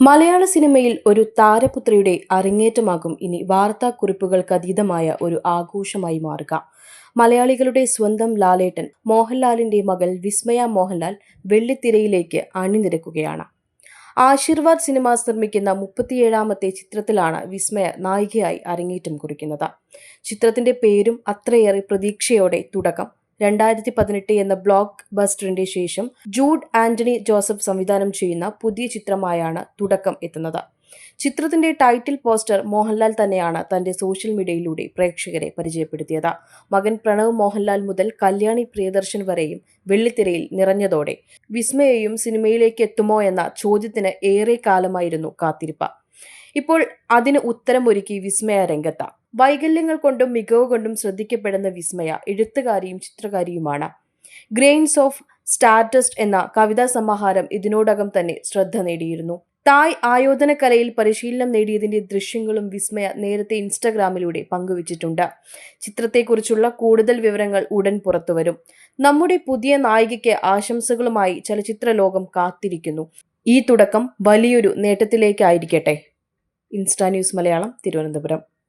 മലയാള സിനിമയിൽ ഒരു താരപുത്രിയുടെ അരങ്ങേറ്റമാകും ഇനി വാർത്താക്കുറിപ്പുകൾക്കതീതമായ ഒരു ആഘോഷമായി മാറുക. മലയാളികളുടെ സ്വന്തം ലാലേട്ടൻ മോഹൻലാലിന്റെ മകൾ വിസ്മയ മോഹൻലാൽ വെള്ളിത്തിരയിലേക്ക് അണിനിരക്കുകയാണ്. ആശീർവാദ് സിനിമാസ് നിർമ്മിക്കുന്ന 37ാമത്തെ ചിത്രത്തിലാണ് വിസ്മയ നായികയായി അരങ്ങേറ്റം കുറിക്കുന്നത്. ചിത്രത്തിന്റെ പേരും അത്രയേറെ പ്രതീക്ഷയോടെ തുടക്കം. 2018 എന്ന ബ്ലോക്ക് ബസ്റ്ററിന്റെ ശേഷം ജൂഡ് ആന്റണി ജോസഫ് സംവിധാനം ചെയ്യുന്ന പുതിയ ചിത്രമായാണ് തുടക്കം എത്തുന്നത്. ചിത്രത്തിന്റെ ടൈറ്റിൽ പോസ്റ്റർ മോഹൻലാൽ തന്നെയാണ് തന്റെ സോഷ്യൽ മീഡിയയിലൂടെ പ്രേക്ഷകരെ പരിചയപ്പെടുത്തിയത്. മകൻ പ്രണവ് മോഹൻലാൽ മുതൽ കല്യാണി പ്രിയദർശൻ വരെയും വെള്ളിത്തിരയിൽ നിറഞ്ഞതോടെ വിസ്മയയും സിനിമയിലേക്ക് എത്തുമോ എന്ന ചോദ്യത്തിന് ഏറെ കാലമായിരുന്നു കാത്തിരിപ്പ്. ഇപ്പോൾ അതിന് ഉത്തരമൊരുക്കി വിസ്മയ രംഗത്ത്. വൈകല്യങ്ങൾ കൊണ്ടും മികവ് കൊണ്ടും ശ്രദ്ധിക്കപ്പെടുന്ന വിസ്മയ എഴുത്തുകാരിയും ചിത്രകാരിയുമാണ്. ഗ്രെയിൻസ് ഓഫ് സ്റ്റാർഡസ്റ്റ് എന്ന കവിതാ സമാഹാരം ഇതിനോടകം തന്നെ ശ്രദ്ധ നേടിയിരുന്നു. തായ് ആയോധനകലയിൽ പരിശീലനം നേടിയതിന്റെ ദൃശ്യങ്ങളും വിസ്മയ നേരത്തെ ഇൻസ്റ്റഗ്രാമിലൂടെ പങ്കുവച്ചിട്ടുണ്ട്. ചിത്രത്തെക്കുറിച്ചുള്ള കൂടുതൽ വിവരങ്ങൾ ഉടൻ പുറത്തുവരും. നമ്മുടെ പുതിയ നായികയ്ക്ക് ആശംസകളുമായി ചലച്ചിത്ര ലോകം കാത്തിരിക്കുന്നു. ഈ തുടക്കം വലിയൊരു നേട്ടത്തിലേക്കായിരിക്കട്ടെ. Insta news Malayalam, Thiruvananthapuram.